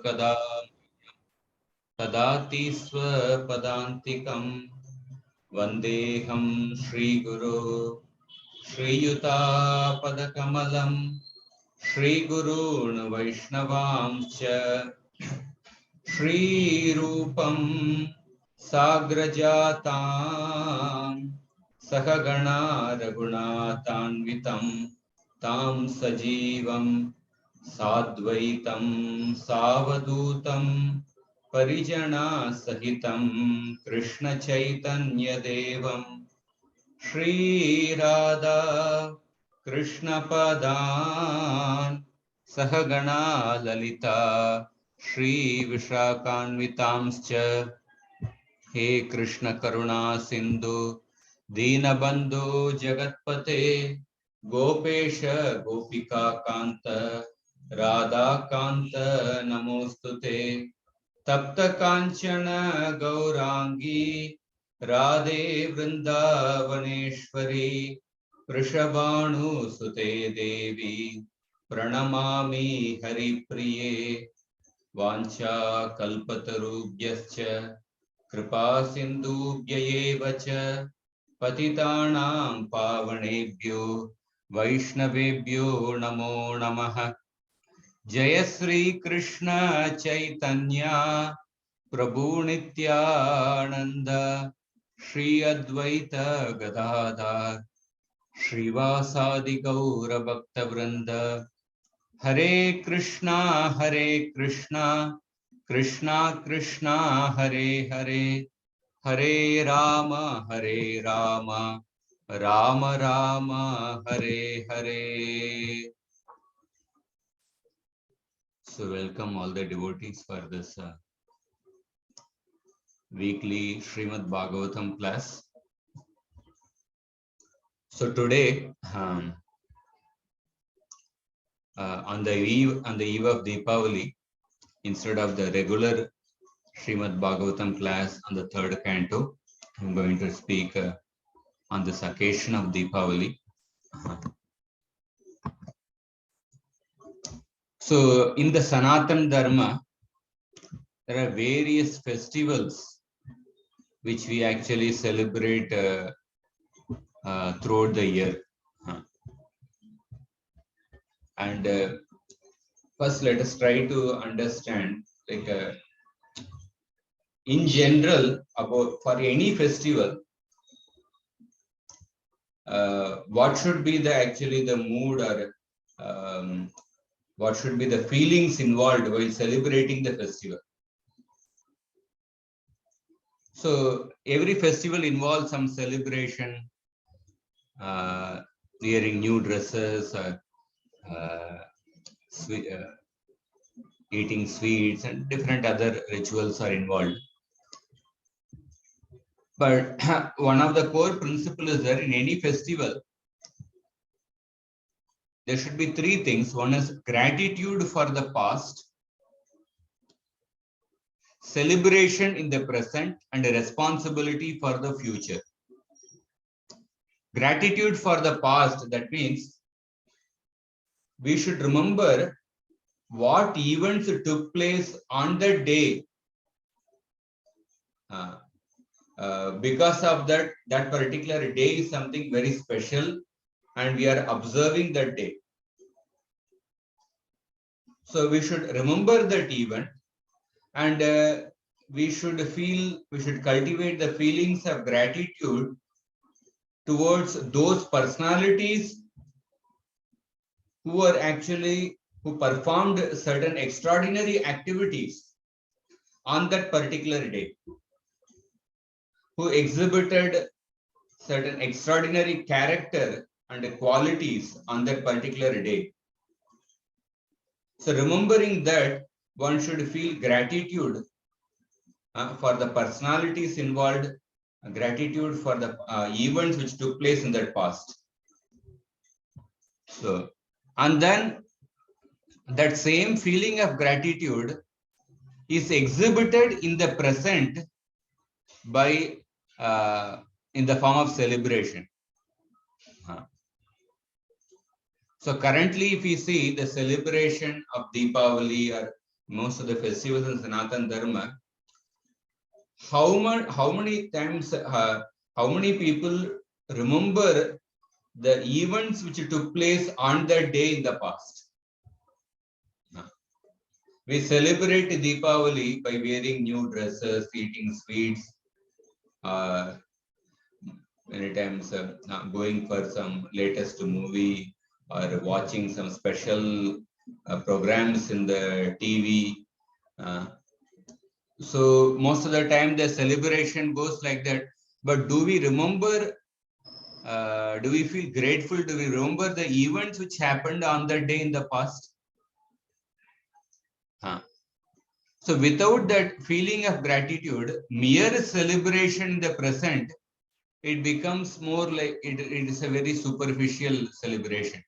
कदा तदाति स्वपदान्तिकं वन्देऽहं श्रीगुरो श्रीयुतापदकमलं श्रीगुरून् वैष्णवांश्च श्रीरूपं साग्रजातां सहगणा रघुनाथान्वितं तां सजीवं साद्वैतं सावधूतं परिजना सहितं कृष्णचैतन्यदेवं श्रीराधा कृष्णपदान् सहगणा ललिता श्रीविशाखान्वितांश्च हे कृष्ण करुणा सिंधु दीनबंधु जगत्पते गोपेश गोपिका कांत राधा कांत नमोस्तुते तप्त कांचन गौरांगी राधे वृंदावनेश्वरी वृषभानुसुते देवी प्रणमामि हरिप्रिये वाञ्छा कल्पतरुभ्यश्च कृपा सिन्धुभ्य एव च पतितानां पावनेभ्यो वैष्णवेभ्यो नमो नमः। जय श्री कृष्ण चैतन्य प्रभु नित्यानंद श्री अद्वैत गदाधर श्रीवासादि गौर भक्त वृंद हरे Krishna Krishna Krishna Hare Hare Hare Ram Ram Ram Hare Hare. So welcome all the devotees for this weekly Srimad Bhagavatam class. So today on the eve of Deepavali, instead of the regular Srimad Bhagavatam class on the third canto, I'm going to speak on this occasion of Deepavali. So in the Sanatana Dharma, there are various festivals which we actually celebrate throughout the year. And first let us try to understand, like in general, about for any festival, what should be the actually the mood, or what should be the feelings involved while celebrating the festival. So every festival involves some celebration, wearing new dresses, eating sweets, and different other rituals are involved. But one of the core principles is that in any festival, there should be three things. One is gratitude for the past, celebration in the present, and a responsibility for the future. Gratitude for the past, that means we should remember what events took place on that day. Because of that particular day is something very special, and we are observing that day. So we should remember that event, and we should cultivate the feelings of gratitude towards those personalities who performed certain extraordinary activities on that particular day, who exhibited certain extraordinary character and qualities on that particular day. So remembering that, one should feel gratitude for the personalities involved, gratitude for the events which took place in that past. So, and then that same feeling of gratitude is exhibited in the present by in the form of celebration. So currently, if we see the celebration of Deepavali or most of the festivals in Sanatana Dharma, how many times, how many people remember the events which took place on that day in the past? We celebrate Deepavali by wearing new dresses, eating sweets, many times going for some latest movie or watching some special programs in the TV. So most of the time the celebration goes like that. But do we remember, do we feel grateful? Do we remember the events which happened on that day in the past? So without that feeling of gratitude, mere celebration in the present, it becomes more like it is a very superficial celebration.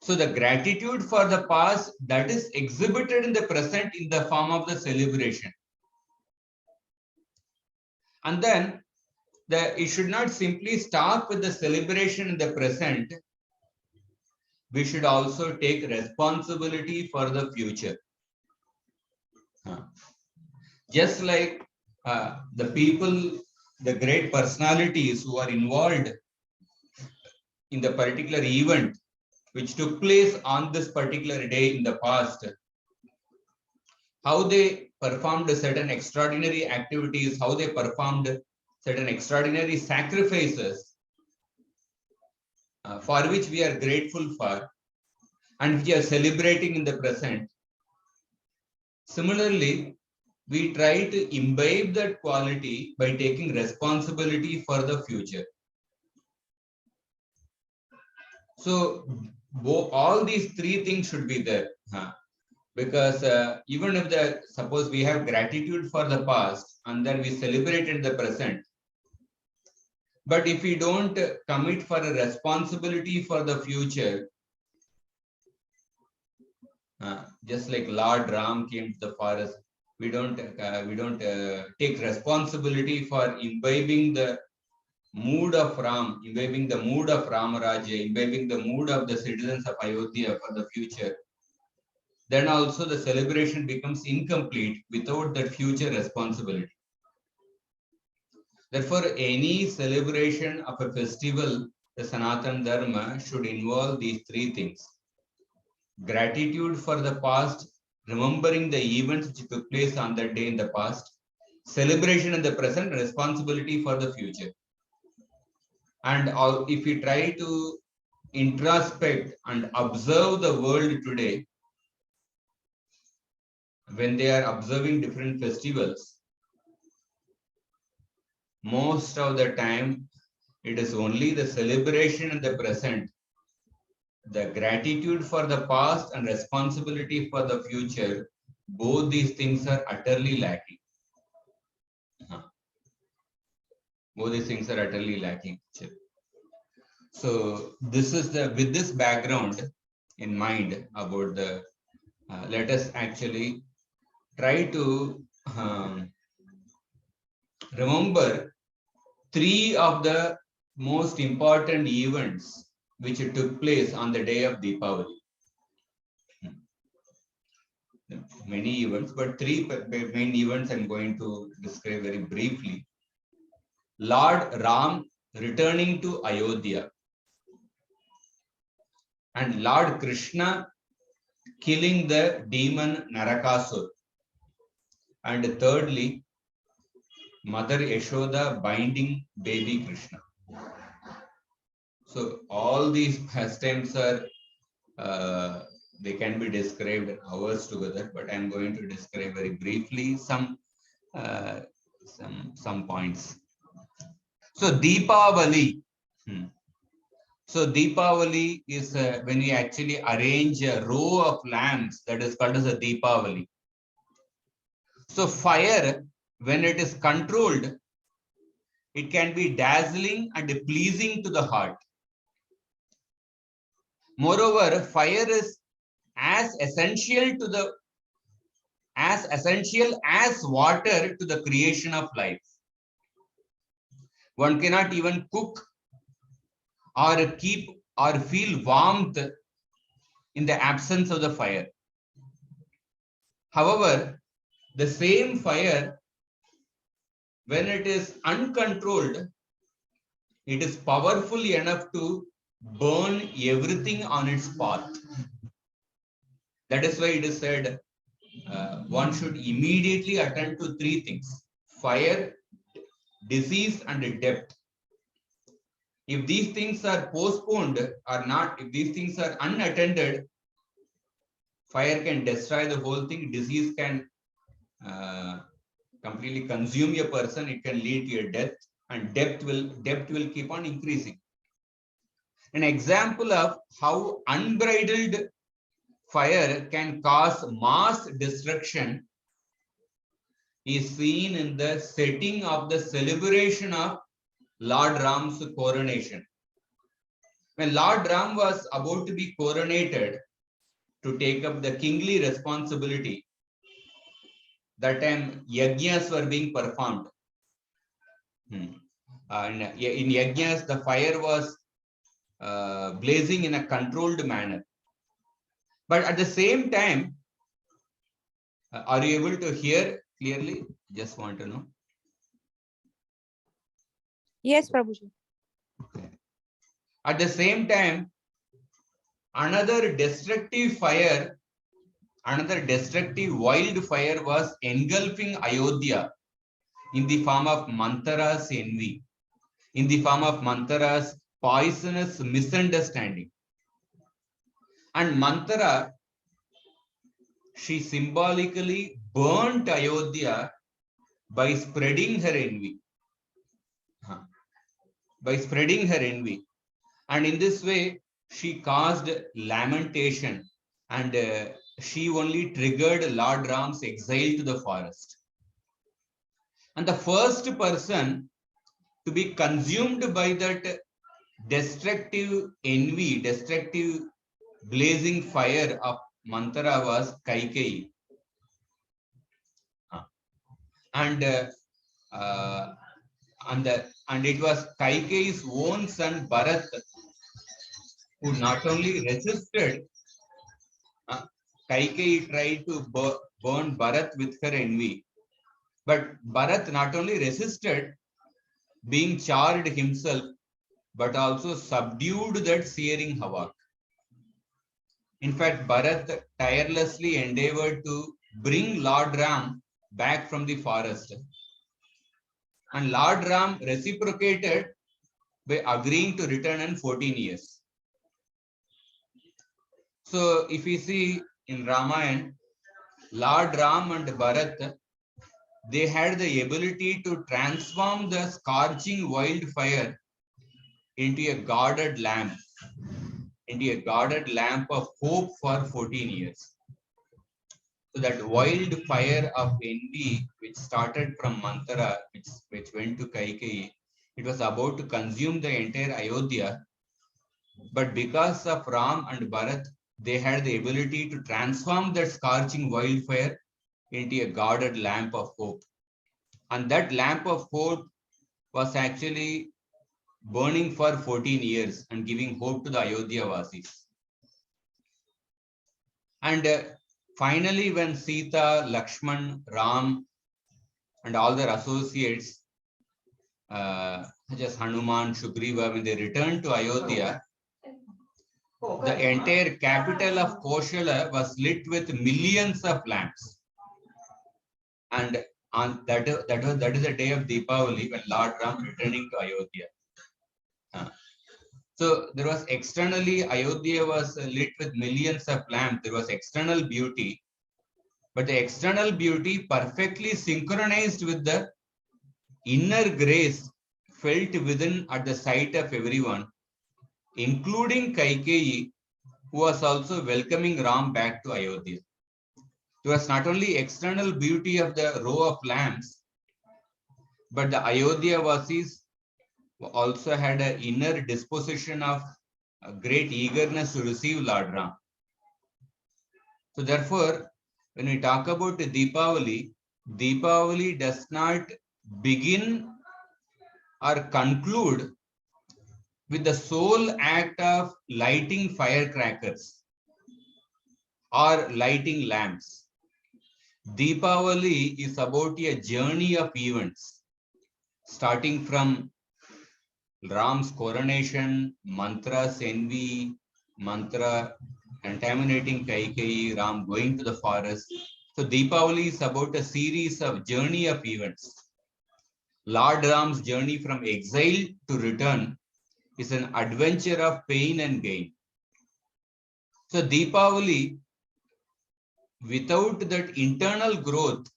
So the gratitude for the past, that is exhibited in the present in the form of the celebration. And then it should not simply stop with the celebration in the present. We should also take responsibility for the future. Just like the people, the great personalities who are involved in the particular event which took place on this particular day in the past, how they performed certain extraordinary activities, how they performed certain extraordinary sacrifices for which we are grateful for and which are celebrating in the present. Similarly, we try to imbibe that quality by taking responsibility for the future. So all these three things should be there. Because even if suppose we have gratitude for the past and then we celebrate in the present, but if we don't commit for a responsibility for the future, just like Lord Ram came to the forest, we don't take responsibility for imbibing the mood of Ram, imbibing the mood of Ramaraja, imbibing the mood of the citizens of Ayodhya for the future, then also the celebration becomes incomplete without that future responsibility. Therefore, any celebration of a festival, the Sanatana Dharma, should involve these three things. Gratitude for the past, remembering the events which took place on that day in the past, celebration in the present, responsibility for the future. And if we try to introspect and observe the world today, when they are observing different festivals, most of the time it is only the celebration in the present. The gratitude for the past and responsibility for the future, both these things are utterly lacking. Both these things are utterly lacking. So this is with this background in mind about the, let us actually try to remember three of the most important events which took place on the day of Deepavali. Many events, but three main events I'm going to describe very briefly. Lord Ram returning to Ayodhya, and Lord Krishna killing the demon Narakasur, and thirdly, Mother Yashoda binding baby Krishna. So all these pastimes are, they can be described hours together, but I'm going to describe very briefly some points. So Deepavali. So Deepavali is when we actually arrange a row of lamps, that is called as a Deepavali. So fire, when it is controlled, it can be dazzling and pleasing to the heart. Moreover, fire is as essential as water to the creation of life. One cannot even cook or keep or feel warmth in the absence of the fire. However, the same fire, when it is uncontrolled, it is powerful enough to burn everything on its path. That is why it is said one should immediately attend to three things: fire, disease, and debt. If these things are postponed or not, if these things are unattended, fire can destroy the whole thing. Disease can completely consume a person. It can lead to a death, and debt will keep on increasing. An example of how unbridled fire can cause mass destruction is seen in the setting of the celebration of Lord Ram's coronation. When Lord Ram was about to be coronated to take up the kingly responsibility, that time yajnas were being performed. In yajnas, the fire was blazing in a controlled manner. But at the same time, are you able to hear clearly? Just want to know. Yes, Prabhuji. Okay. At the same time, another destructive wildfire was engulfing Ayodhya in the form of Manthara's envy, in the form of Manthara's poisonous misunderstanding. And Manthara, she symbolically burnt Ayodhya by spreading her envy. By spreading her envy. And in this way, she caused lamentation, and she only triggered Lord Ram's exile to the forest. And the first person to be consumed by that destructive envy, destructive blazing fire of Manthara was Kaikeyi. And it was Kaikeyi's own son Bharat who not only resisted. Kaikeyi tried to burn Bharat with her envy, but Bharat not only resisted being charred himself, but also subdued that searing havoc. In fact, Bharat tirelessly endeavored to bring Lord Ram back from the forest. And Lord Ram reciprocated by agreeing to return in 14 years. So if we see in Ramayana, Lord Ram and Bharat, they had the ability to transform the scorching wildfire into a guarded lamp, of hope for 14 years. So that wildfire of envy, which started from Manthara, which went to Kaikeyi, it was about to consume the entire Ayodhya. But because of Ram and Bharat, they had the ability to transform that scorching wildfire into a guarded lamp of hope. And that lamp of hope was actually burning for 14 years and giving hope to the Ayodhya Vasis. And finally, when Sita, Lakshman, Ram, and all their associates, such as Hanuman, Sugriva, when they returned to Ayodhya, the entire capital of Koshala was lit with millions of lamps. And on that is the day of Deepavali when Lord Ram returning to Ayodhya. So there was externally, Ayodhya was lit with millions of lamps. There was external beauty, but the external beauty perfectly synchronized with the inner grace felt within at the sight of everyone, including Kaikeyi, who was also welcoming Ram back to Ayodhya. It was not only external beauty of the row of lamps, but the Ayodhya Vasis also had an inner disposition of a great eagerness to receive Lord Ram. So therefore, when we talk about Deepavali, Deepavali does not begin or conclude with the sole act of lighting firecrackers. or lighting lamps. Deepavali is about a journey of events, starting from Ram's coronation, mantras envy, mantra contaminating Kaikeyi, Ram going to the forest. So Deepavali is about a series of journey of events. Lord Ram's journey from exile to return is an adventure of pain and gain. So Deepavali, without that internal growth,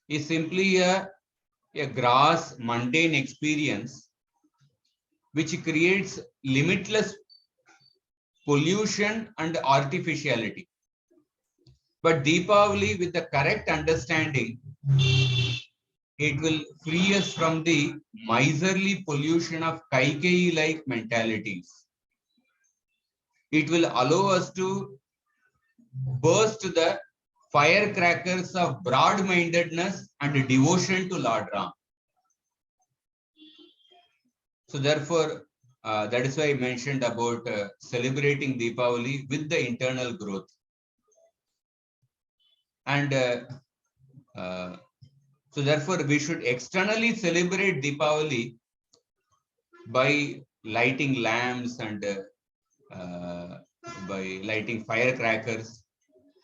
is simply a gross, mundane experience which creates limitless pollution and artificiality. But Deepavali, with the correct understanding, it will free us from the miserly pollution of Kaikeyi-like mentalities. It will allow us to burst the firecrackers of broad-mindedness and devotion to Lord Ram. So therefore, that is why I mentioned about celebrating Deepavali with the internal growth. And so therefore, we should externally celebrate Deepavali by lighting lamps and by lighting firecrackers.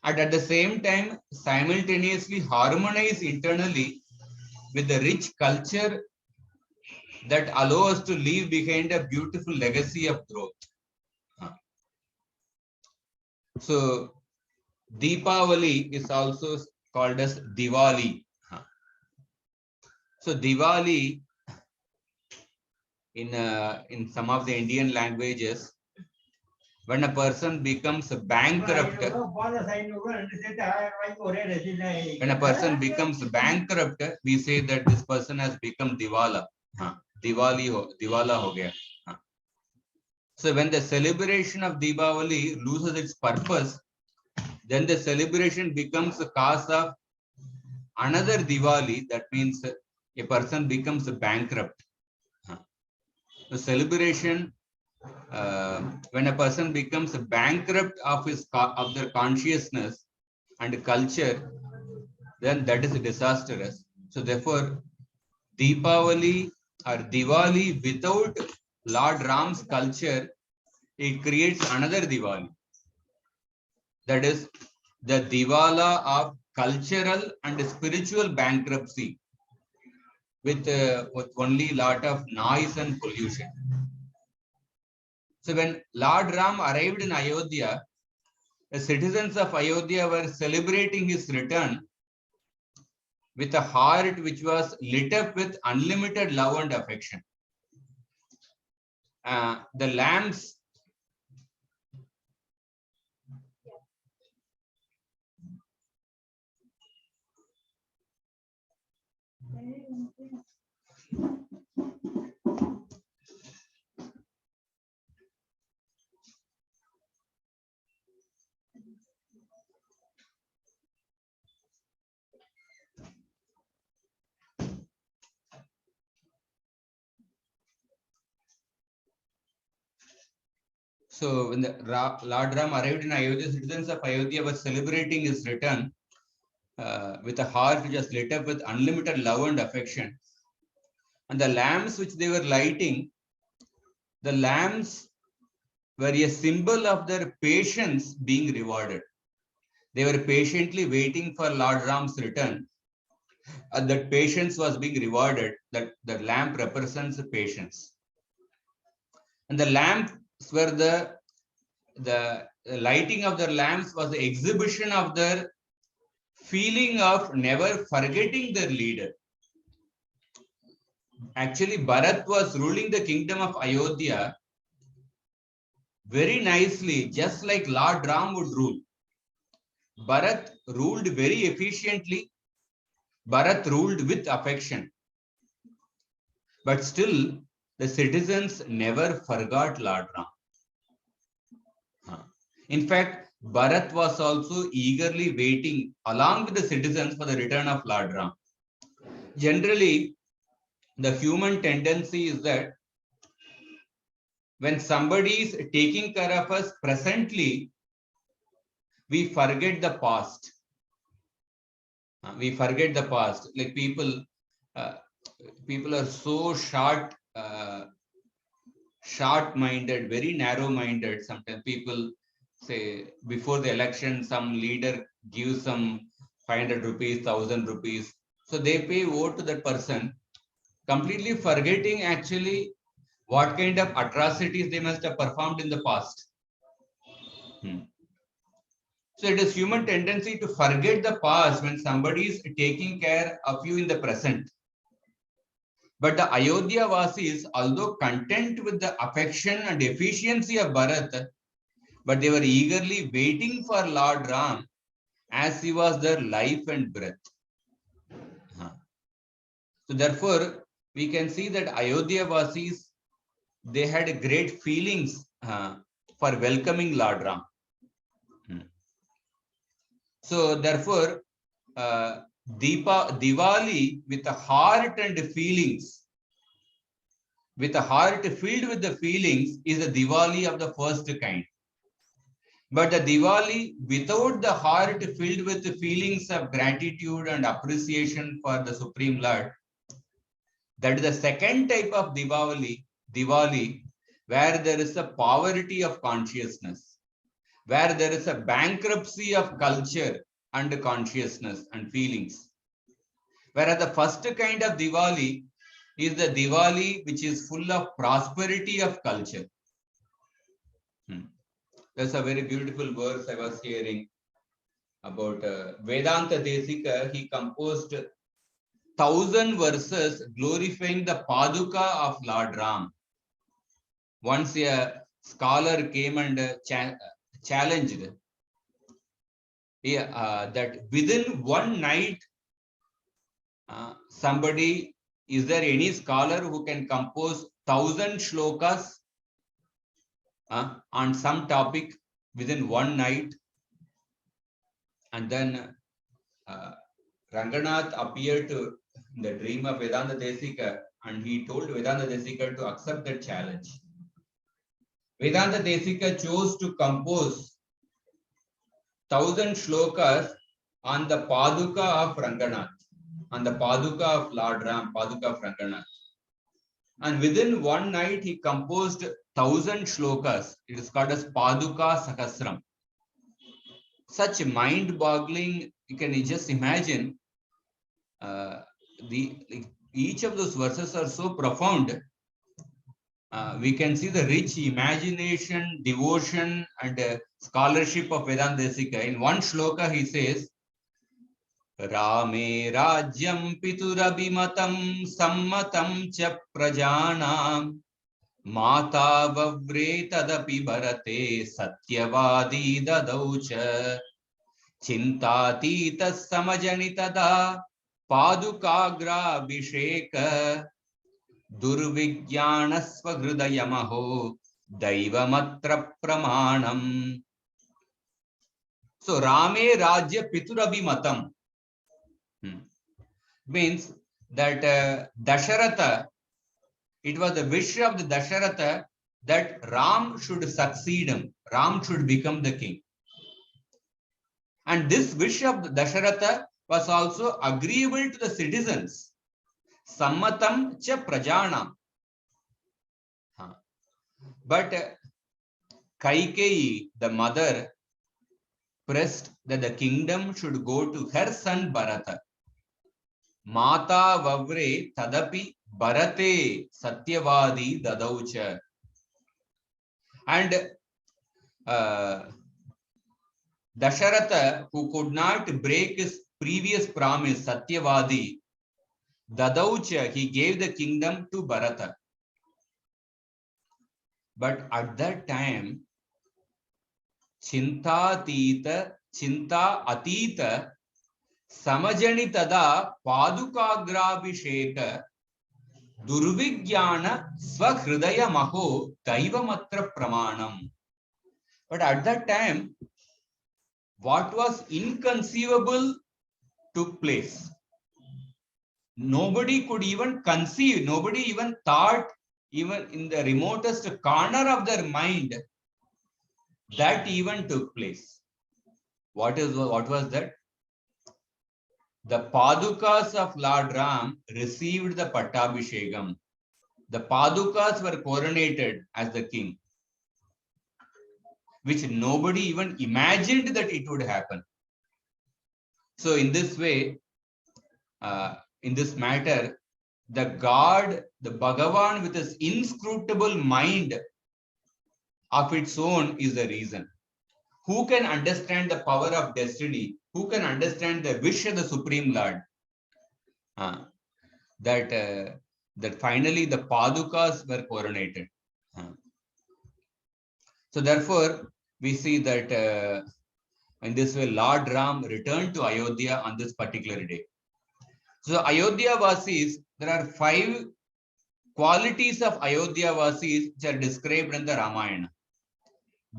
And at the same time, simultaneously harmonize internally with the rich culture that allow us to leave behind a beautiful legacy of growth. So Deepavali is also called as Diwali. So Diwali in some of the Indian languages, when a person becomes bankrupt, we say that this person has become Diwala. Diwala ho gaya. So when the celebration of Diwali loses its purpose, then the celebration becomes a cause of another Diwali. That means a person becomes bankrupt. The celebration, when a person becomes bankrupt of their consciousness and culture, then that is disastrous. So therefore, Deepavali or Diwali without Lord Ram's culture, it creates another Diwali. That is the Diwala of cultural and spiritual bankruptcy with only lot of noise and pollution. So when Lord Ram arrived in Ayodhya, the citizens of Ayodhya were celebrating his return with a heart which was lit up with unlimited love and affection. The lamps So when the Lord Ram arrived in Ayodhya, citizens of Ayodhya were celebrating his return with a heart which was lit up with unlimited love and affection. And the lamps which they were lighting, the lamps were a symbol of their patience being rewarded. They were patiently waiting for Lord Ram's return. And that patience was being rewarded. That the lamp represents patience. And the lamps were the lighting of their lamps was the exhibition of their feeling of never forgetting their leader. Actually, Bharat was ruling the kingdom of Ayodhya very nicely, just like Lord Ram would rule. Bharat ruled very efficiently. Bharat ruled with affection. But still, the citizens never forgot Lord Ram. In fact, Bharat was also eagerly waiting along with the citizens for the return of Lord Ram. Generally, the human tendency is that when somebody is taking care of us presently, we forget the past. We forget the past. Like people are so short-minded, very narrow-minded. Sometimes people say before the election, some leader gives some 500 rupees, 1,000 rupees. So they pay vote to that person, completely forgetting actually what kind of atrocities they must have performed in the past. So it is human tendency to forget the past when somebody is taking care of you in the present. But the Ayodhya Vasis, although content with the affection and efficiency of Bharat, but they were eagerly waiting for Lord Ram as he was their life and breath. So therefore, we can see that Ayodhya Vasis, they had great feelings for welcoming Lord Ram. So therefore, Diwali with a heart and feelings, with a heart filled with the feelings, is a Diwali of the first kind. But the Diwali without the heart filled with the feelings of gratitude and appreciation for the Supreme Lord, that is the second type of Diwali, where there is a poverty of consciousness, where there is a bankruptcy of culture and consciousness and feelings. Whereas the first kind of Diwali is the Diwali which is full of prosperity of culture. That's a very beautiful verse I was hearing about Vedanta Desika. He composed 1,000 verses glorifying the Paduka of Lord Ram. Once a scholar came and challenged that within one night, is there any scholar who can compose 1,000 shlokas on some topic within one night? And then Ranganath appeared in the dream of Vedanta Desika, and he told Vedanta Desika to accept that challenge. Vedanta Desika chose to compose 1,000 shlokas on the Paduka of Ranganath, on the Paduka of Lord Ram, Paduka of Ranganath. And within one night, he composed 1,000 shlokas. It is called as Paduka Sahasram. Such mind-boggling, you can just imagine. Each of those verses are so profound. We can see the rich imagination, devotion, and scholarship of Vedanta Desika. In one shloka, he says, Rame Rajyam Piturabhimatam Sammatam Cha Prajanam Mata Vavre Tadapi Bharate Satyavadi Dadaucha Chintatita Samajanitada Padukagra Abhisheka Durvigyana Swagrudayamaho Daivamatra Pramanam. So Rame Rajya Piturabhimatam means that Dasharatha, it was the wish of the Dasharatha that Ram should succeed him, Ram should become the king. And this wish of the Dasharatha was also agreeable to the citizens. Sammatam cha prajanam. But Kaikeyi, the mother, pressed that the kingdom should go to her son Bharata. Mata Vavre Tadapi Bharate Satyavadi Dadaucha. And Dasharatha, who could not break his previous promise, Satyavadi, Dadaucha, he gave the kingdom to Bharata. But at that time, Chinta Atita Samajanitada Padukagrabhisheka Durvigyana Swakhridaya Maho Daivamatra Pramanam. But at that time, what was inconceivable took place. Nobody could even conceive, nobody even thought, even in the remotest corner of their mind, that event took place. What was that? The Padukas of Lord Ram received the Pattabhishegam. The Padukas were coronated as the king, which nobody even imagined that it would happen. So in this way, in this matter, the God, the Bhagavan with his inscrutable mind of its own is the reason. Who can understand the power of destiny? Who can understand the wish of the Supreme Lord? That finally the Padukas were coronated. So therefore, we see that in this way, Lord Ram returned to Ayodhya on this particular day. So Ayodhya Vasis, there are 5 qualities of Ayodhya Vasis which are described in the Ramayana.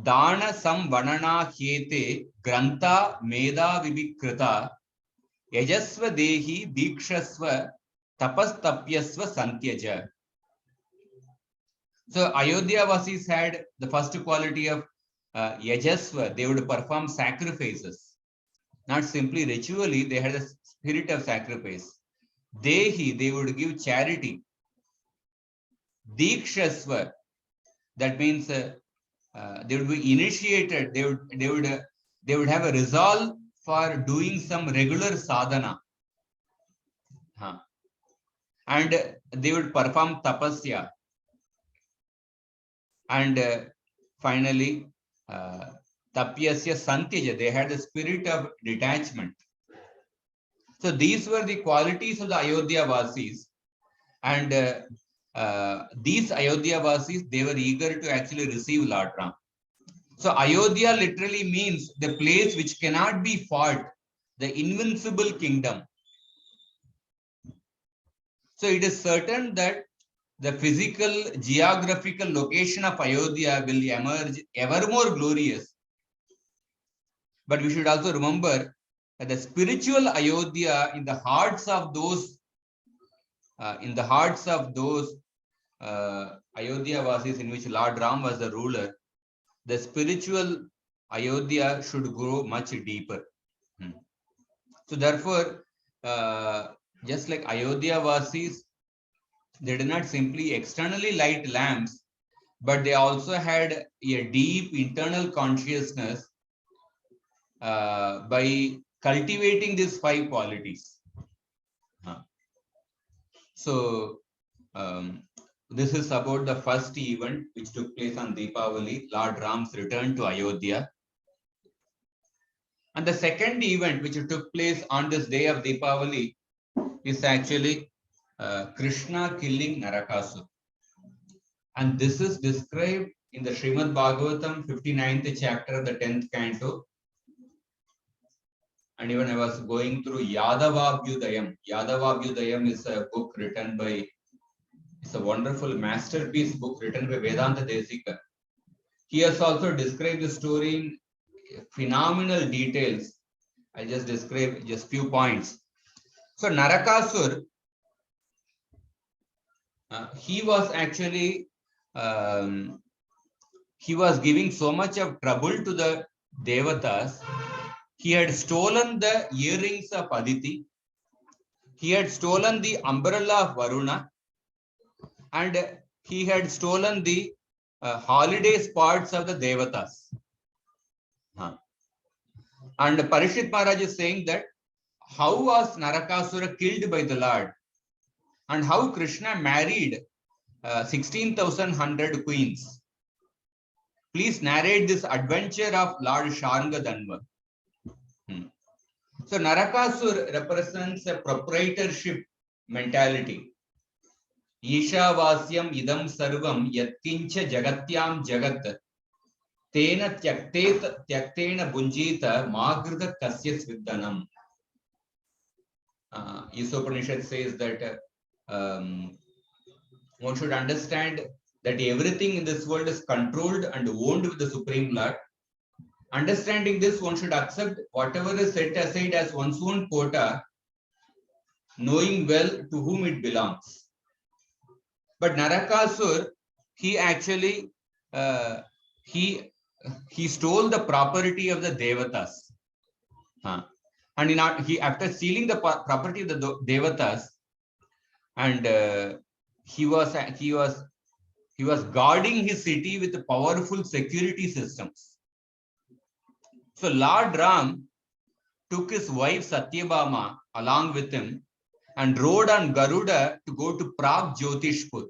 Dana samvanana hyete grantha meda vibikrita yajasva dehi dikshasva tapastapyasva santyaja. So Ayodhya Vasis had the first quality of yajasva. They would perform sacrifices. Not simply ritually, they had a spirit of sacrifice. Dehi, they would give charity. Dikshasva, that means they would be initiated. They would have a resolve for doing some regular sadhana, and they would perform tapasya, and finally tapyasya santyaja. They had the spirit of detachment. So these were the qualities of the Ayodhya Vasis, and these Ayodhya Vasis, they were eager to actually receive Lord Ram. So Ayodhya literally means the place which cannot be fought, the invincible kingdom. So it is certain that the physical, geographical location of Ayodhya will emerge ever more glorious. But we should also remember that the spiritual Ayodhya in the hearts of those Ayodhya Vasis in which Lord Ram was the ruler, the spiritual Ayodhya should grow much deeper. So therefore, just like Ayodhya Vasis, they did not simply externally light lamps, but they also had a deep internal consciousness by cultivating these 5 qualities. So this is about the first event which took place on Deepavali, Lord Ram's return to Ayodhya. And the second event which took place on this day of Deepavali is actually Krishna killing Narakasura. And this is described in the Srimad Bhagavatam 59th chapter, the 10th canto. And even I was going through Yadavabhyudayam. Yadavabhyudayam is a book written by, it's a wonderful masterpiece book written by Vedanta Desika. He has also described the story in phenomenal details. I just describe just few points. So Narakasur, he was actually, he was giving so much of trouble to the Devatas. He had stolen the earrings of Aditi. He had stolen the umbrella of Varuna. And he had stolen the holiday spots of the Devatas. And Parishit Maharaj is saying that how was Narakasura killed by the Lord, and how Krishna married 16,100 queens. Please narrate this adventure of Lord Sharanga Dhanva. So Narakasura represents a proprietorship mentality. Ishavasyam idam sarvam yatkincha jagatyam jagat tena tyaktena bunjita magrita kasya sviddanam. Isopanishad says that one should understand that everything in this world is controlled and owned with the Supreme Lord. Understanding this, one should accept whatever is set aside as one's own quota, knowing well to whom it belongs. But Narakasur, he actually he stole the property of the Devatas. And he after stealing the property of the Devatas, and he was guarding his city with powerful security systems. So Lord Ram took his wife Satyabhama along with him and rode on Garuda to go to Pragjyotishpur.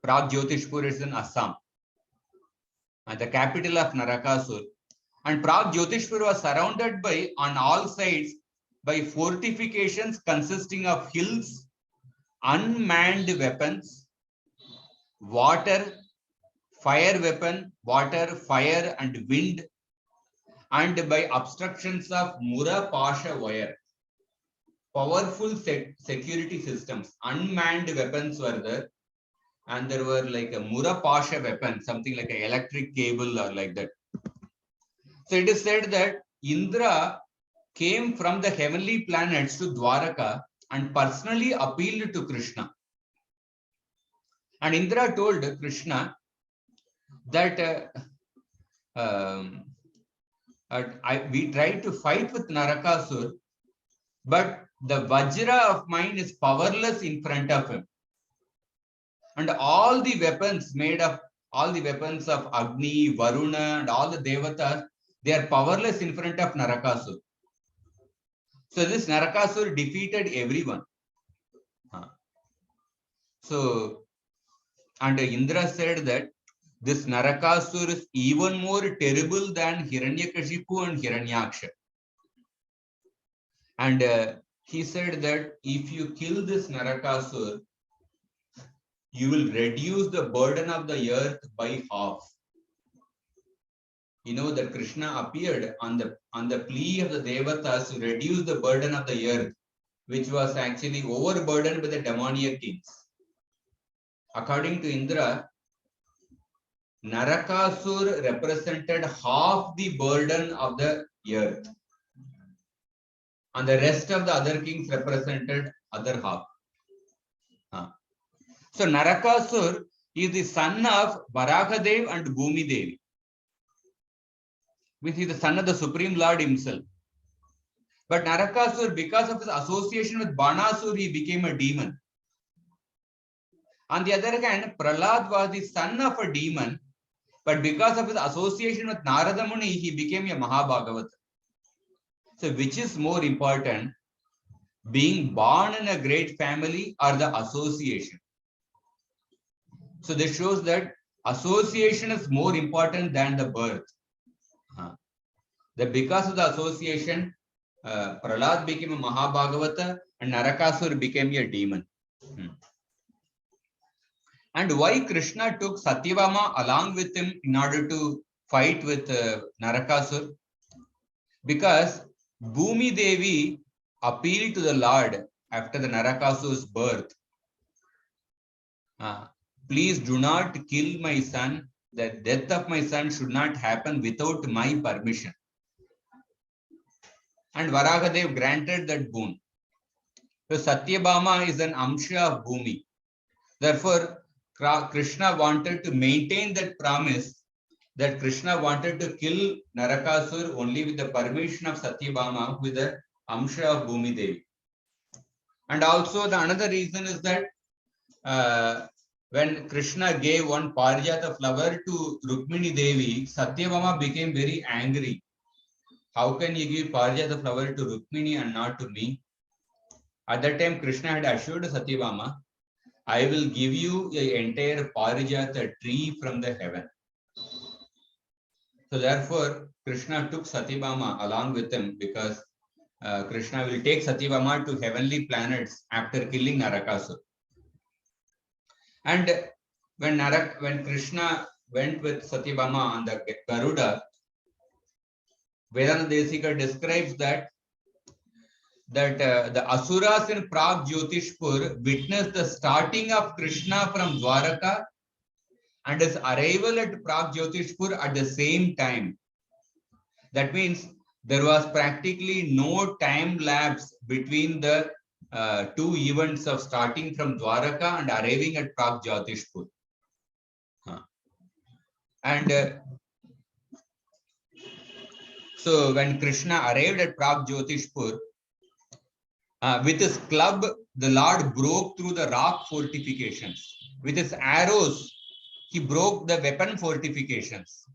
Pragjyotishpur is in Assam, and the capital of Narakasur. And Pragjyotishpur was surrounded by on all sides by fortifications consisting of hills, unmanned weapons, water, fire weapon, water, fire and wind, and by obstructions of Mura Pasha wire. Powerful security systems, unmanned weapons were there, and there were like a Mura Pasha weapon, something like an electric cable or like that. So it is said that Indra came from the heavenly planets to Dwaraka and personally appealed to Krishna. And Indra told Krishna that we tried to fight with Narakasur, but the Vajra of mine is powerless in front of him. And all the weapons of Agni, Varuna, and all the Devatas, they are powerless in front of Narakasur. So this Narakasur defeated everyone. So, and Indra said that this Narakasur is even more terrible than Hiranyakashipu and Hiranyaksha. And he said that if you kill this Narakasur, you will reduce the burden of the earth by half. You know that Krishna appeared on the plea of the Devatas to reduce the burden of the earth, which was actually overburdened by the demoniac kings. According to Indra, Narakasur represented half the burden of the earth, and the rest of the other kings represented other half. So Narakasur is the son of Varahadev and Bhumi Devi, which is the son of the Supreme Lord himself. But Narakasur, because of his association with Banasur, he became a demon. On the other hand, Prahlad was the son of a demon, but because of his association with Narada Muni, he became a Mahabhagavata. So which is more important, being born in a great family or the association? So this shows that association is more important than the birth. That because of the association, Prahlad became a Mahabhagavata and Narakasur became a demon. And why Krishna took Satyabhama along with him in order to fight with Narakasur? Because Bhumi Devi appealed to the Lord after the Narakasur's birth. Please do not kill my son. The death of my son should not happen without my permission. And Varahadev granted that boon. So Satyabhama is an Amsha of Bhumi. Therefore, Krishna wanted to maintain that promise, that Krishna wanted to kill Narakasur only with the permission of Satyabhama, with the Amsha of Bhumi Devi. And also the another reason is that when Krishna gave one Parijata flower to Rukmini Devi, Satyabhama became very angry. How can you give Parijata flower to Rukmini and not to me? At that time, Krishna had assured Satyabhama, I will give you the entire Parijata tree from the heaven. So therefore, Krishna took Satyabhama along with him, because Krishna will take Satyabhama to heavenly planets after killing Narakasur. And when Krishna went with Satyabhama on the Garuda, Vedanta Desika describes that the Asuras in Pragjyotishpur witnessed the starting of Krishna from Dwaraka and his arrival at Pragjyotishpur at the same time. That means there was practically no time lapse between the two events of starting from Dwaraka and arriving at Pragjyotishpur. And So when Krishna arrived at Pragjyotishpur, with his club, the Lord broke through the rock fortifications. With his arrows, he broke the weapon fortifications.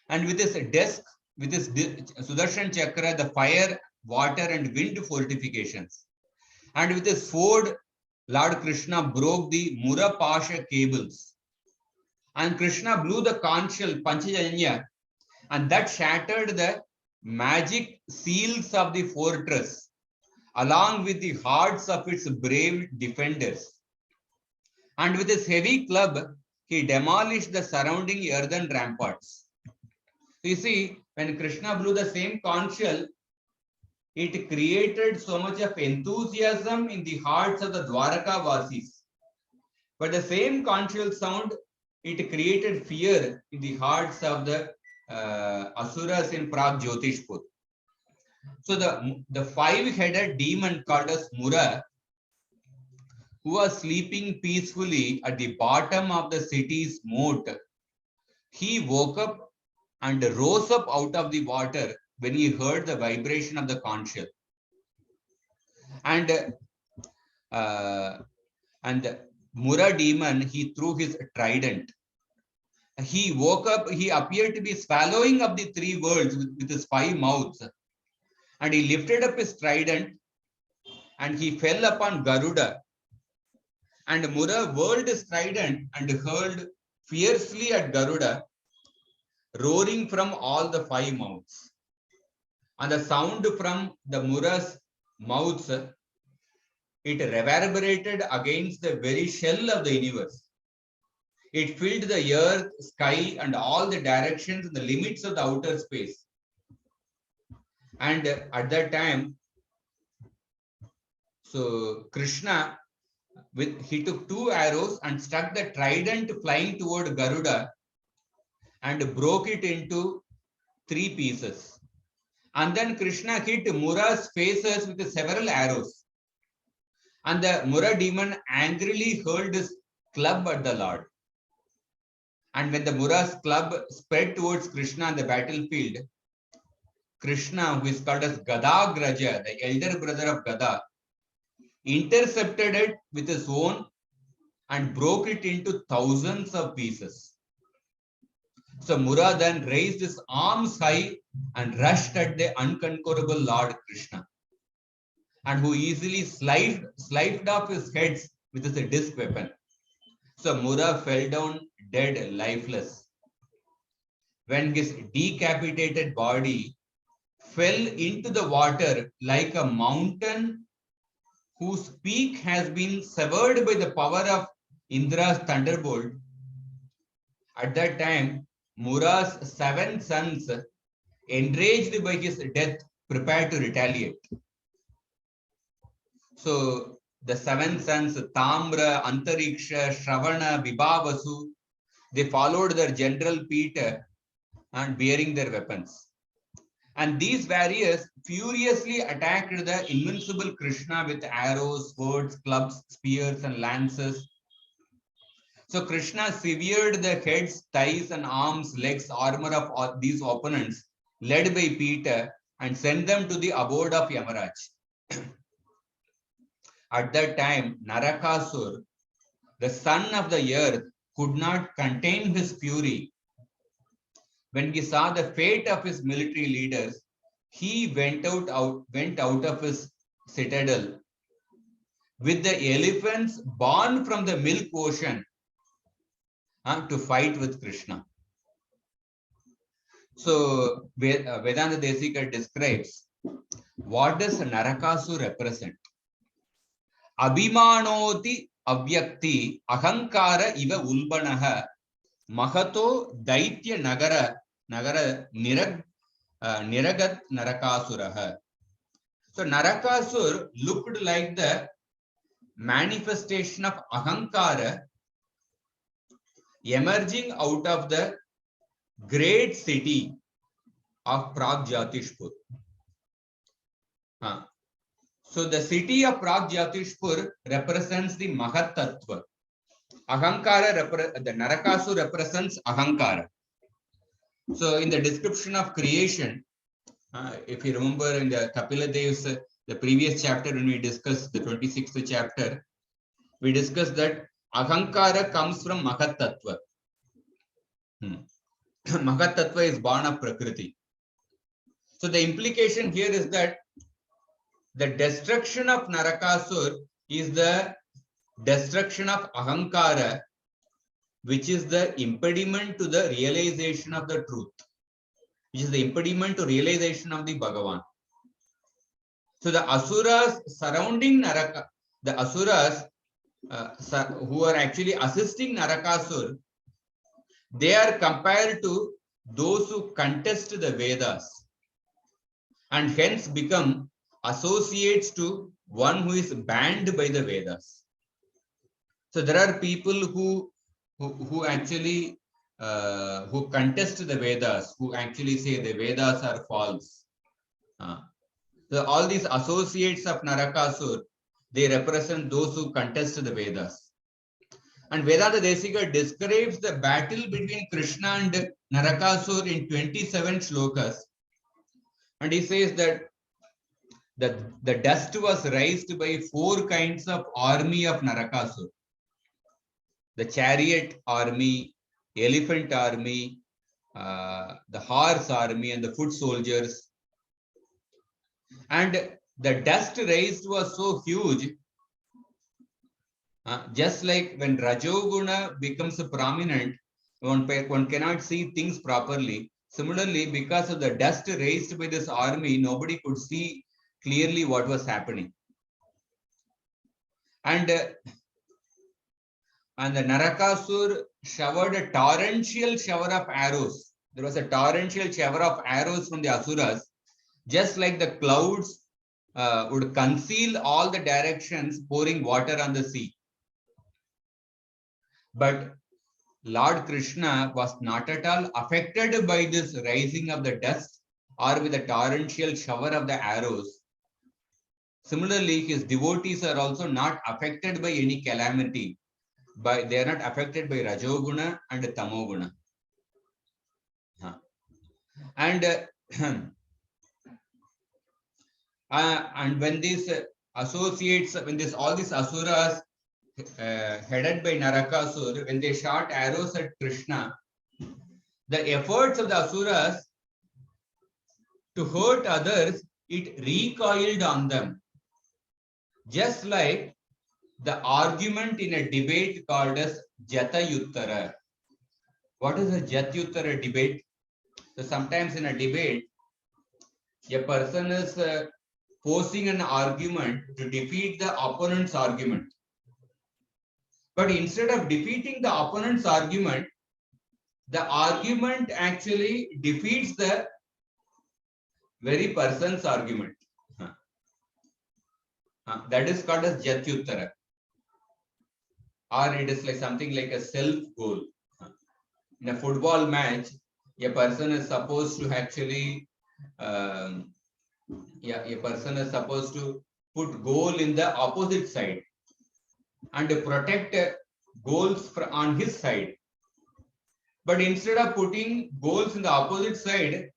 And with his desk, with his Sudarshan Chakra, the fire, water, and wind fortifications. And with his sword, Lord Krishna broke the Mura Pasha cables. And Krishna blew the conch shell Panchajanya, and that shattered the magic seals of the fortress, along with the hearts of its brave defenders. And with his heavy club, he demolished the surrounding earthen ramparts. You see, when Krishna blew the same conch shell, it created so much of enthusiasm in the hearts of the Dwaraka Vasis. But the same conch shell sound, it created fear in the hearts of the Asuras in Pragjyotishpur. So the five-headed demon called as Mura, who was sleeping peacefully at the bottom of the city's moat, he woke up and rose up out of the water when he heard the vibration of the conch shell. And Mura demon, he threw his trident. He woke up, he appeared to be swallowing up the three worlds with his five mouths. And he lifted up his trident and he fell upon Garuda. And Mura whirled his trident and hurled fiercely at Garuda, roaring from all the five mouths. And the sound from the Mura's mouths, it reverberated against the very shell of the universe. It filled the earth, sky, and all the directions and the limits of the outer space. And at that time, so Krishna, he took two arrows and stuck the trident flying toward Garuda and broke it into three pieces. And then Krishna hit Mura's faces with several arrows. And the Mura demon angrily hurled his club at the Lord. And when the Mura's club spread towards Krishna on the battlefield, Krishna, who is called as Gadagraja, the elder brother of Gada, intercepted it with his own and broke it into thousands of pieces. So Mura then raised his arms high and rushed at the unconquerable Lord Krishna, and who easily sliced off his heads with his disc weapon. So Mura fell down dead, lifeless. When his decapitated body fell into the water like a mountain whose peak has been severed by the power of Indra's thunderbolt, at that time, Mura's 7 sons, enraged by his death, prepared to retaliate. So the 7 sons, Tamra, Antariksha, Shravana, Vibhavasu, they followed their general Peter and bearing their weapons. And these warriors furiously attacked the invincible Krishna with arrows, swords, clubs, spears, and lances. So Krishna severed the heads, thighs, and arms, legs, armor of all these opponents, led by Peter, and sent them to the abode of Yamaraj. At that time, Narakasur, the son of the earth, could not contain his fury. When he saw the fate of his military leaders, he went out of his citadel with the elephants born from the milk ocean to fight with Krishna. So Vedanta Desika describes, what does Narakasur represent? Abhimanoti avyakti ahankara iva ulbanaha mahato daitya nagara niragat Narakasuraha. So Narakasur looked like the manifestation of ahankara emerging out of the great city of Pragjyotishpur. So the city of Pragjyotishpur represents the Mahat Tattva. Ahankara, the Narakasur represents Ahankara. So in the description of creation, If you remember in the Kapila Dev's, the previous chapter when we discussed the 26th chapter, we discussed that Ahankara comes from Mahat Tattva. Mahat Tattva is born of Prakriti. So the implication here is that the destruction of Narakasur is the destruction of Ahankara, which is the impediment to the realization of the truth, which is the impediment to realization of the Bhagavan. So the Asuras surrounding Naraka, the Asuras who are actually assisting Narakasur, they are compared to those who contest the Vedas and hence become associates to one who is banned by the Vedas. So there are people who actually who contest the Vedas, who actually say the Vedas are false. So all these associates of Narakasur, they represent those who contest the Vedas. And Vedanta Desika describes the battle between Krishna and Narakasur in 27 shlokas. And he says that the dust was raised by 4 kinds of army of Narakasur. The chariot army, elephant army, the horse army, and the foot soldiers. And the dust raised was so huge, just like when Rajoguna becomes prominent, one cannot see things properly. Similarly, because of the dust raised by this army, nobody could see clearly what was happening. And the Narakasur showered a torrential shower of arrows. There was a torrential shower of arrows from the Asuras, just like the clouds would conceal all the directions, pouring water on the sea. But Lord Krishna was not at all affected by this rising of the dust or with the torrential shower of the arrows. Similarly, his devotees are also not affected by any calamity. They are not affected by Rajoguna and Tamoguna. And and when these associates, when all these asuras headed by Narakasur, when they shot arrows at Krishna, the efforts of the asuras to hurt others, it recoiled on them. Just like the argument in a debate called as Jatayuttara. What is a Jatayuttara debate? So sometimes in a debate, a person is posing an argument to defeat the opponent's argument. But instead of defeating the opponent's argument, the argument actually defeats the very person's argument. That is called as Jatyuttara. Or it is like something like a self-goal. In a football match, a person is supposed to actually a person is supposed to put goal in the opposite side and protect goals on his side. But instead of putting goals in the opposite side,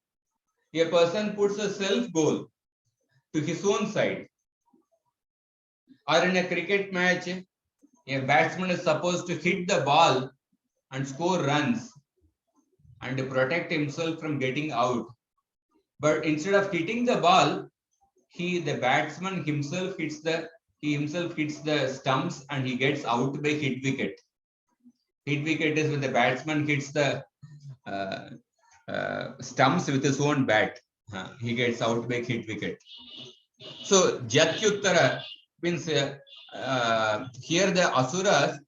a person puts a self goal to his own side. Or in a cricket match, a batsman is supposed to hit the ball and score runs and protect himself from getting out. But instead of hitting the ball, the batsman himself hits the stumps and he gets out by hit wicket. Hit wicket is when the batsman hits the stumps with his own bat. He gets out by hit wicket. So Jatyuttara means here the asuras,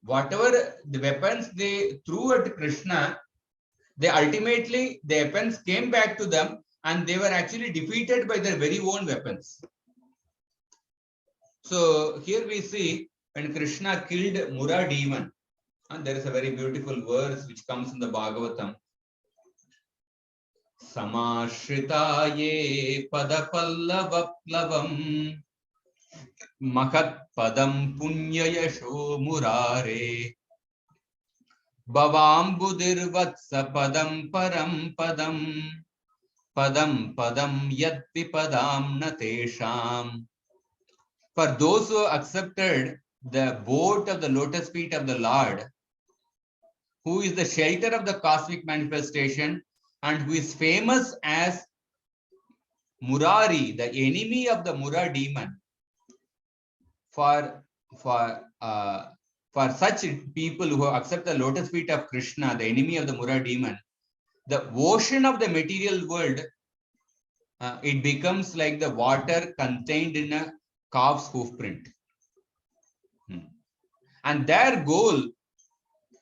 whatever the weapons they threw at Krishna, the weapons came back to them and they were actually defeated by their very own weapons. So here we see when Krishna killed Muradevan, and there is a very beautiful verse which comes in the Bhagavatam. Samashritaye padapallavaplavam mahat padam punyayasho murare bhavambudirvatsa padam param padam padam padam yat vipadam na tesham. For those who accepted the boat of the lotus feet of the Lord, who is the shelter of the cosmic manifestation and who is famous as Murari, the enemy of the Mura demon. For such people who accept the lotus feet of Krishna, the enemy of the Mura demon, the ocean of the material world, it becomes like the water contained in a calf's hoof print. And their goal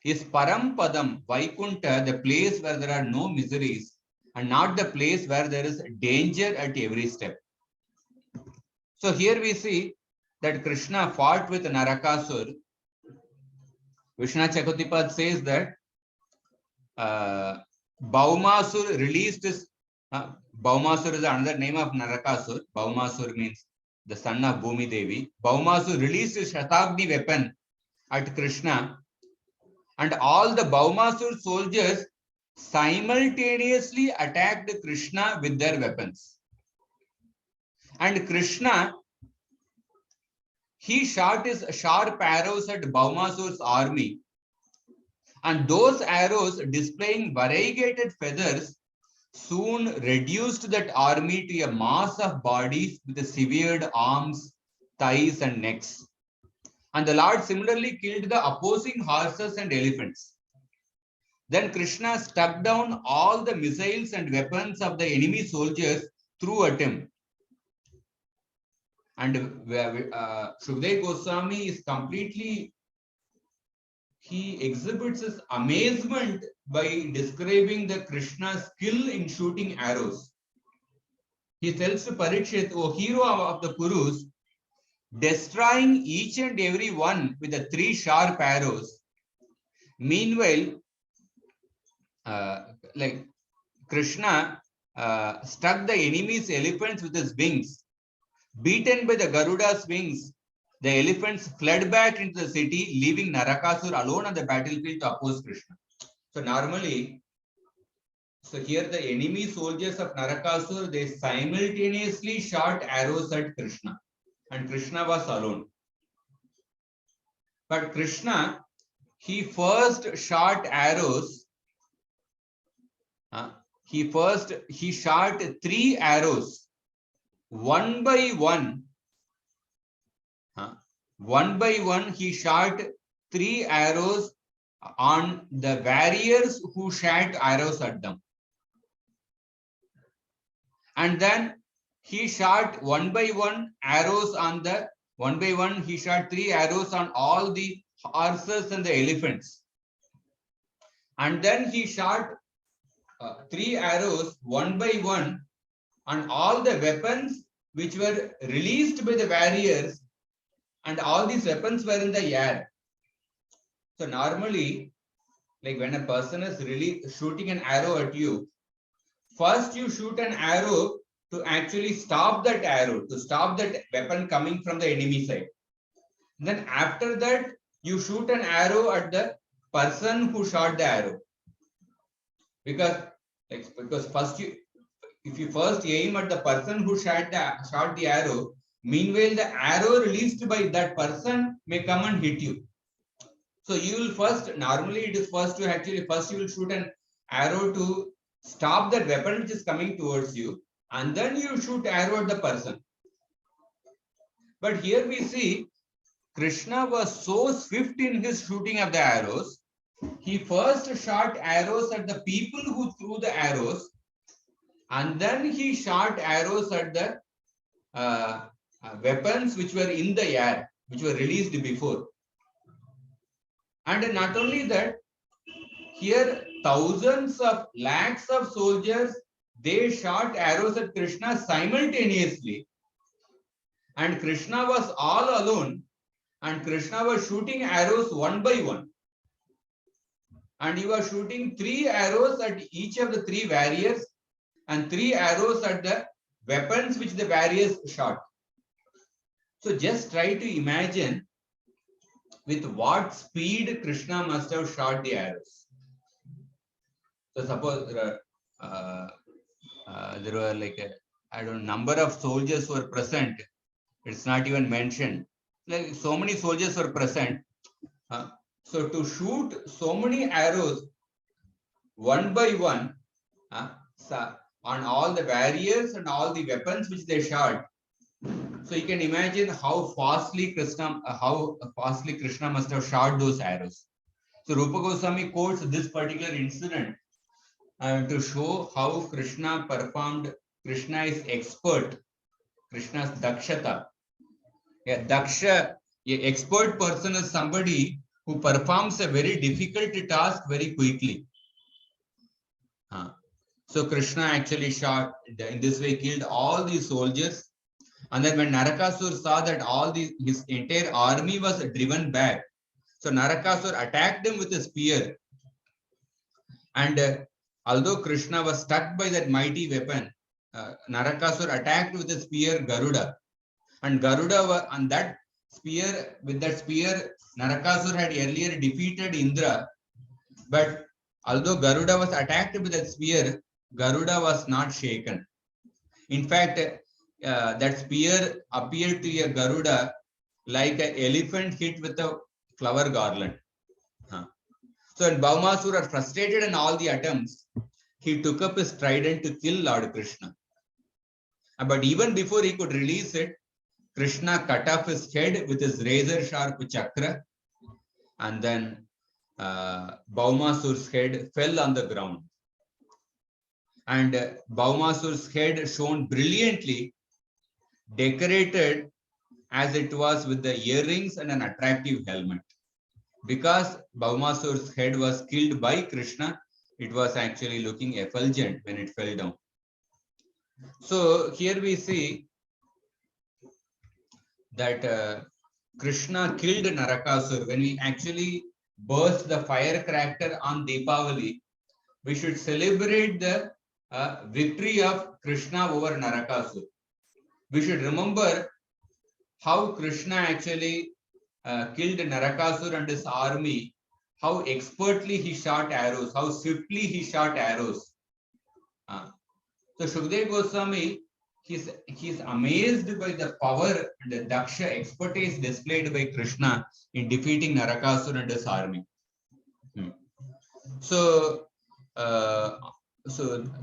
is Parampadam, Vaikunta, the place where there are no miseries, and not the place where there is danger at every step. So here we see that Krishna fought with Narakasur. Vishwanath Chakravarti says that Baumasur released his. Baumasur is another name of Narakasur. Baumasur means the son of Bhumi Devi. Baumasur released his Shatabdi weapon at Krishna, and all the Baumasur soldiers simultaneously attacked Krishna with their weapons. And Krishna, he shot his sharp arrows at Baumasur's army, and those arrows, displaying variegated feathers, soon reduced that army to a mass of bodies with severed arms, thighs, and necks. And the Lord similarly killed the opposing horses and elephants. Then Krishna struck down all the missiles and weapons of the enemy soldiers threw at him. And Shukdev Goswami is completely, he exhibits his amazement by describing the Krishna's skill in shooting arrows. He tells to Parikshit, O hero of the Kurus, destroying each and every one with the 3 sharp arrows. Meanwhile, like Krishna struck the enemy's elephants with his wings. Beaten by the Garuda's wings, the elephants fled back into the city, leaving Narakasur alone on the battlefield to oppose Krishna. So normally, here the enemy soldiers of Narakasur, they simultaneously shot arrows at Krishna, and Krishna was alone. But Krishna, he first shot arrows. He shot 3 arrows. One by one, he shot 3 arrows on the warriors who shot arrows at them. And then he shot one by one, he shot 3 arrows on all the horses and the elephants. And then he shot 3 arrows one by one on all the weapons which were released by the warriors, and all these weapons were in the air. So normally, like when a person is really shooting an arrow at you, first you shoot an arrow to actually stop that arrow, to stop that weapon coming from the enemy side. Then after that, you shoot an arrow at the person who shot the arrow. Because first if you first aim at the person who shot the arrow, meanwhile the arrow released by that person may come and hit you. So you will first, normally it is first you will shoot an arrow to stop that weapon which is coming towards you, and then you shoot arrow at the person. But here we see Krishna was so swift in his shooting of the arrows. He first shot arrows at the people who threw the arrows, and then he shot arrows at the weapons which were in the air, which were released before. And not only that, here thousands of lakhs of soldiers, they shot arrows at Krishna simultaneously. And Krishna was all alone, and Krishna was shooting arrows one by one. And he was shooting 3 arrows at each of the 3 warriors, and 3 arrows at the weapons which the warriors shot. So just try to imagine with what speed Krishna must have shot the arrows. So suppose There were like I don't know, number of soldiers who were present. It's not even mentioned. Like so many soldiers were present. So to shoot so many arrows one by one on all the warriors and all the weapons which they shot. So you can imagine how fastly Krishna must have shot those arrows. So Rupa Goswami quotes this particular incident to show how Krishna performed. Krishna is expert. Krishna's dakshata. A daksha, a expert person is somebody who performs a very difficult task very quickly. So Krishna actually shot, in this way killed all these soldiers. And then when Narakasur saw that his entire army was driven back, so Narakasur attacked him with a spear. And although Krishna was struck by that mighty weapon, Narakasur attacked with a spear Garuda. And Garuda, and that spear, with that spear, Narakasur had earlier defeated Indra. But although Garuda was attacked with that spear, Garuda was not shaken. In fact, that spear appeared to a Garuda like an elephant hit with a flower garland. So when Bhaumasura was frustrated in all the attempts, he took up his trident to kill Lord Krishna. But even before he could release it, Krishna cut off his head with his razor-sharp chakra, and then Bhaumasura's head fell on the ground. And Bhaumasura's head shone brilliantly, decorated as it was with the earrings and an attractive helmet. Because Bhaumasura's head was killed by Krishna, it was actually looking effulgent when it fell down. So here we see that Krishna killed Narakasur. When we actually burst the firecracker on Deepavali, we should celebrate the victory of Krishna over Narakasur. We should remember how Krishna actually killed Narakasur and his army, how expertly he shot arrows, how swiftly he shot arrows. So Shukdev Goswami, he's amazed by the power and the daksha expertise displayed by Krishna in defeating Narakasur and his army. So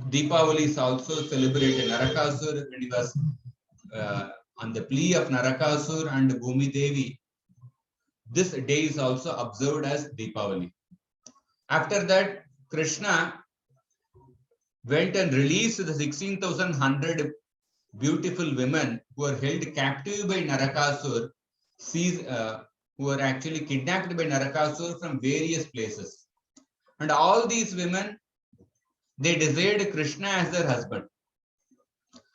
Deepavali is also celebrated. Narakasur, when he was on the plea of Narakasur and Bhumi Devi, this day is also observed as Deepavali. After that, Krishna went and released the 16,100 beautiful women who were held captive by Narakasur, who were actually kidnapped by Narakasur from various places. And all these women, they desired Krishna as their husband.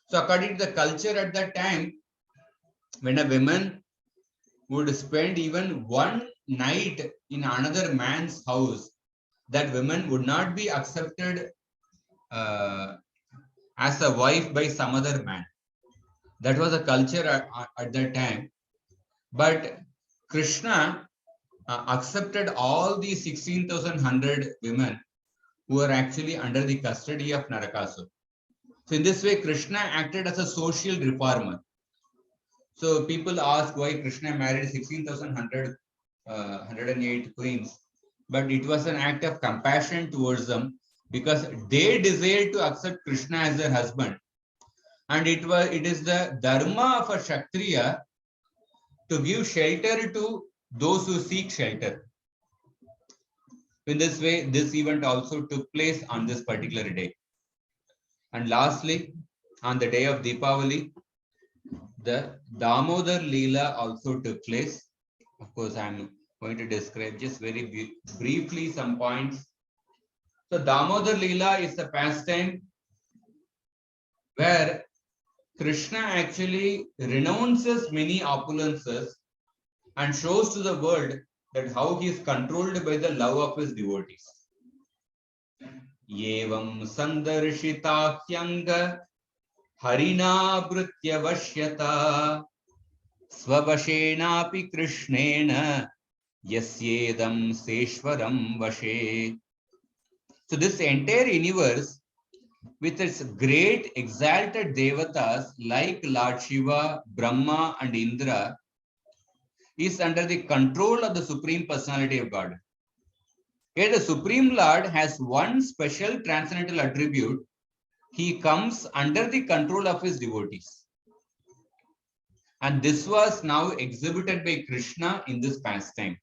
So according to the culture at that time, when a woman would spend even one night in another man's house, that woman would not be accepted as a wife by some other man. That was a culture at that time. But Krishna accepted all these 16,100 women who were actually under the custody of Narakasur. So in this way, Krishna acted as a social reformer. So people ask why Krishna married 108 queens, but it was an act of compassion towards them because they desired to accept Krishna as their husband. And it is the dharma of a Kshatriya to give shelter to those who seek shelter. In this way, this event also took place on this particular day. And lastly, on the day of Deepavali, the Damodar Leela also took place. Of course, I'm going to describe just very briefly some points. So Damodar Leela is a pastime where Krishna actually renounces many opulences and shows to the world that how he is controlled by the love of his devotees. Yevam sandarshitakyanga harina bhritya vashyata svavashenapi krishnena yasyedam seshwaram vashe. So this entire universe with its great exalted devatas like Lord Shiva, Brahma, and Indra, is under the control of the Supreme Personality of God. Here, the Supreme Lord has one special transcendental attribute. He comes under the control of his devotees. And this was now exhibited by Krishna in this pastime.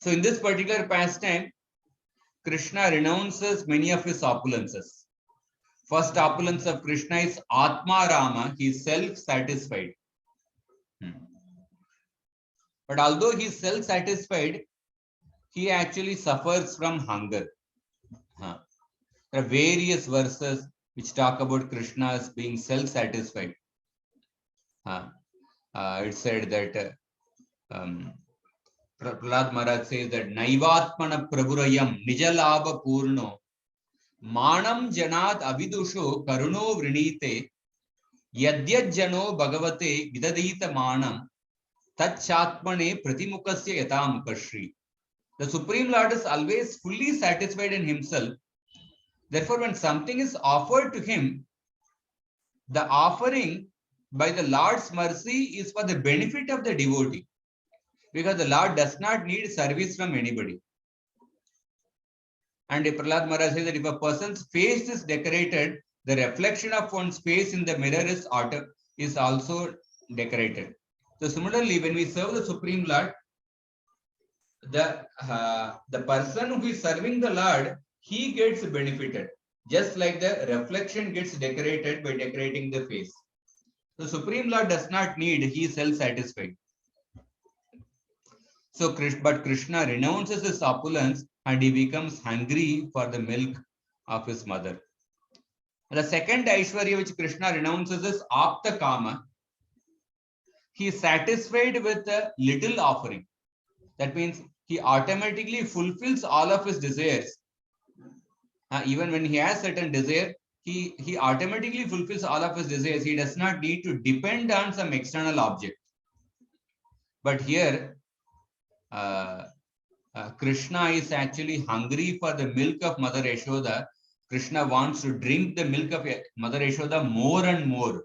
So in this particular pastime, Krishna renounces many of his opulences. First opulence of Krishna is Atma Rama. He is self-satisfied. But although he is self-satisfied, he actually suffers from hunger. There are various verses which talk about Krishna as being self-satisfied. It said that Prahlad Maharaj says that Naivatmana Prabhurayam Nijalabha Purno Manam Janat Avidusho Karuno Vrinite Yadyat Jano Bhagavate Vidadita Manam Tachatmane Pratimukasya Yatamukashri. The Supreme Lord is always fully satisfied in himself. Therefore, when something is offered to him, the offering by the Lord's mercy is for the benefit of the devotee, because the Lord does not need service from anybody. And Prahlad Maharaj says that if a person's face is decorated, the reflection of one's face in the mirror is also decorated. So similarly, when we serve the Supreme Lord, the person who is serving the Lord, he gets benefited, just like the reflection gets decorated by decorating the face. The Supreme Lord does not need, he is self-satisfied. So, but Krishna renounces his opulence and he becomes hungry for the milk of his mother. The second Aishwarya which Krishna renounces is Apta Kama. He is satisfied with a little offering. That means he automatically fulfills all of his desires. Even when he has certain desire, he automatically fulfills all of his desires. He does not need to depend on some external object. But here, Krishna is actually hungry for the milk of Mother Yashoda. Krishna wants to drink the milk of Mother Yashoda more and more.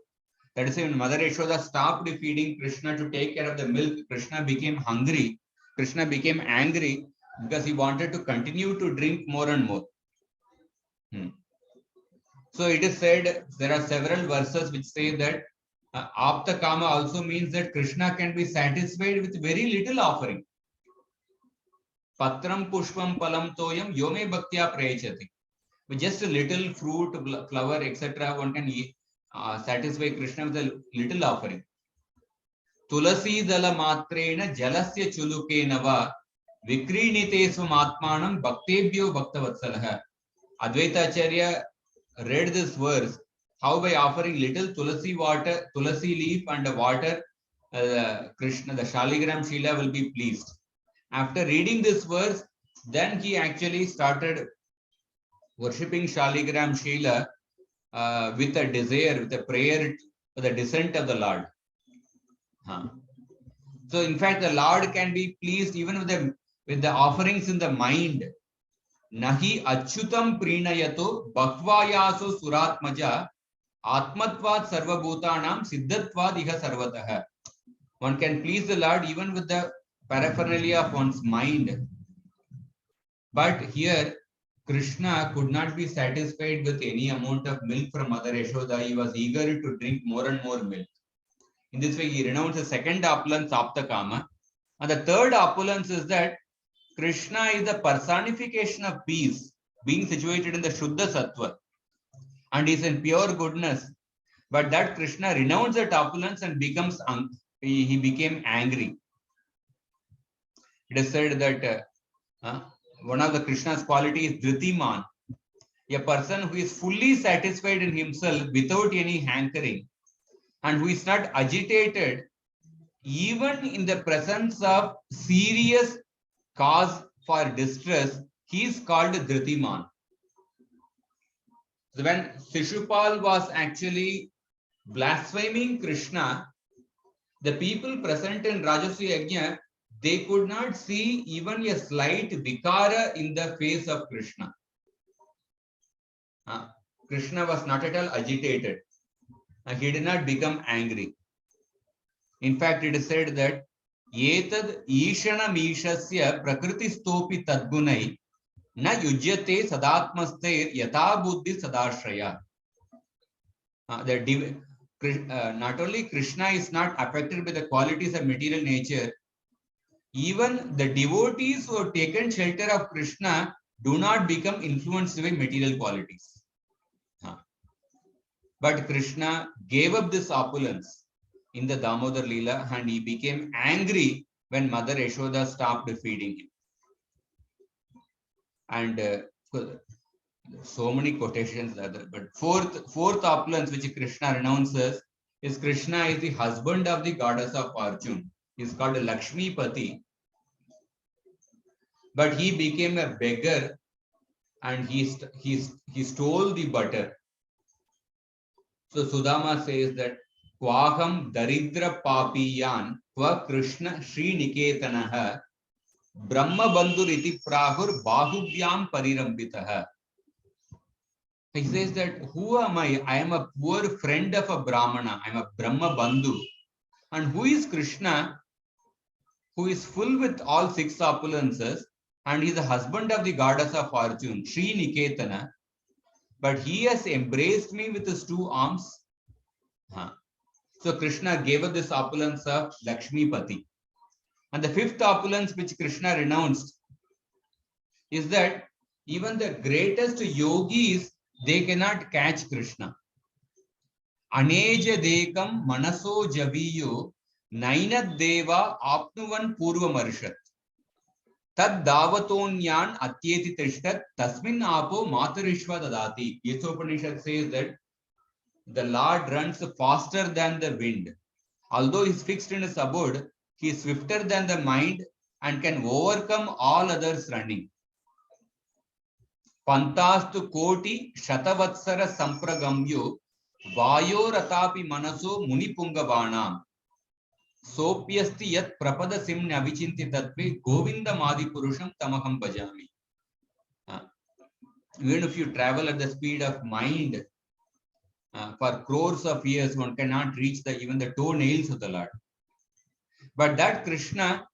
That is, when Mother Yashoda stopped feeding Krishna to take care of the milk, Krishna became hungry. Krishna became angry because he wanted to continue to drink more and more. So it is said, there are several verses which say that Apta Kama also means that Krishna can be satisfied with very little offering. Patram Pushpam Palam Toyam Yome Bhaktya Prayachati. With just a little fruit, flower, etc., one can satisfy Krishna with a little offering. Tulasi Dala Matrena Jalasya Chulukena Va Vikrinite Swamatmanam Bhaktebhyo Bhaktavatsalaha. Advaita Acharya read this verse, how by offering little tulasi water, tulasi leaf and water, Krishna, the Shaligram Shila will be pleased. After reading this verse, then he actually started worshipping Shaligram Shila with a desire, with a prayer for the descent of the Lord. So in fact, the Lord can be pleased even with the offerings in the mind. Nahi achyutam prinayato bhakvayaso suratmaja atmatvad sarvabhutanam siddhatvad iha sarvataha. One can please the Lord even with the paraphernalia of one's mind. But here, Krishna could not be satisfied with any amount of milk from Mother Yashoda. He was eager to drink more and more milk. In this way, he renounced the second opulence, Apta Kama. And the third opulence is that Krishna is the personification of peace, being situated in the Shuddha Sattva, and is in pure goodness. But that Krishna renounced that opulence and he became angry. It is said that one of the Krishna's qualities is Dhritiman, a person who is fully satisfied in himself without any hankering, and who is not agitated even in the presence of serious cause for distress. He is called Dhritiman. So when Shishupal was actually blaspheming Krishna, the people present in Rajasuya Yajna, they could not see even a slight vikara in the face of Krishna. Krishna was not at all agitated. He did not become angry. In fact, it is said that Etad Ishana Mishasya Prakritistopi Tadgunai Na Yujyate Sadatmaste Yata Buddhi Sadashraya. Not only Krishna is not affected by the qualities of material nature, even the devotees who have taken shelter of Krishna do not become influenced by material qualities. But Krishna gave up this opulence in the Damodar Leela and he became angry when Mother Yashoda stopped feeding him. And so many quotations are there. But fourth opulence which Krishna renounces is Krishna is the husband of the goddess of fortune. He is called Lakshmi Pati. But he became a beggar and he stole the butter. So Sudama says that Kwaham Daridra Papiyan Kwa Krishna Sri Niketanaha Brahma Bandhuriti Prahur Bahubhyam Parirambitaha. He says that who am I? I am a poor friend of a Brahmana. I am a Brahma Bandhu. And who is Krishna? Who is full with all six opulences and he is the husband of the goddess of fortune, Sri Niketana. But he has embraced me with his two arms. So Krishna gave up this opulence of Lakshmi Pati. And the fifth opulence which Krishna renounced is that even the greatest yogis, they cannot catch Krishna. Aneja dekam manaso javiyo nainad deva apnuvan purva marshat. Tad davatonyan atyeti trishtat tasmin apo matarishva dadati. Yethopanishad says that the Lord runs faster than the wind. Although he is fixed in his abode, he is swifter than the mind and can overcome all others running. Pantastu koti shatavatsara sampragamyo vayo ratapi manaso munipungavaanam sopyasti yat prapada simna avichinti tatve govinda madi purusham tamaham bhajami. Even if you travel at the speed of mind, for crores of years, one cannot reach even the toenails of the Lord. But that Krishna,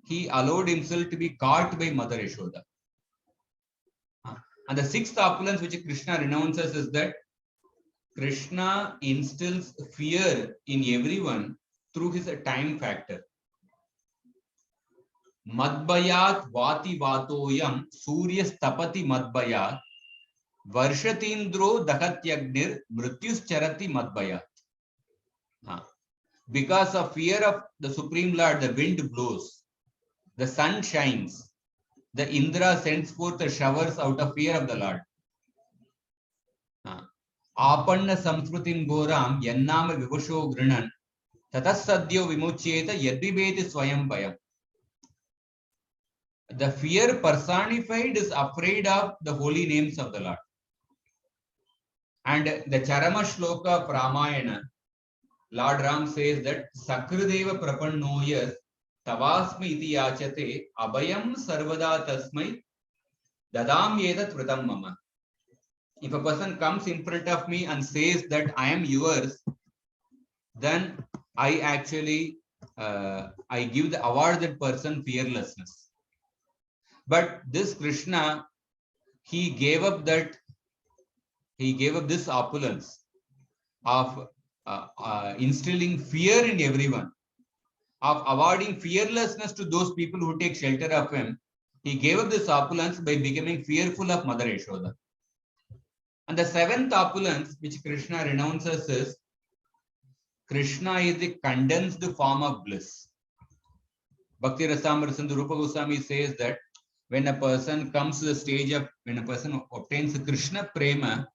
he allowed himself to be caught by Mother Yashoda. And the sixth opulence which Krishna renounces is that Krishna instills fear in everyone through his time factor. Madbayat vati vatoyam suryas tapati madbayat Varshatindro Dahatyagnir Mrityus Charati Madbayat. Because of fear of the Supreme Lord, the wind blows, the sun shines, the Indra sends forth the showers out of fear of the Lord. Apanna Samsrutim Goram Yannama Vivusho Grinan Tatasadyo Vimucheta Yadvibeti Swayam Bayam. The fear personified is afraid of the holy names of the Lord. And the Charama Shloka of Ramayana, Lord Ram says that Sakrideva Prapannoyas Tavasmi iti yachate Abhayam Sarvada Tasmai Dadam Yedat Vritam Mama. If a person comes in front of me and says that I am yours, then I actually I give the award that person fearlessness. But this Krishna, he gave up this opulence of instilling fear in everyone, of awarding fearlessness to those people who take shelter of him. He gave up this opulence by becoming fearful of Mother Yashoda. And the seventh opulence which Krishna renounces is Krishna is the condensed form of bliss. Bhakti Rasamrita Sindhu Rupa Goswami says that when a person comes to the stage of, when a person obtains Krishna Prema,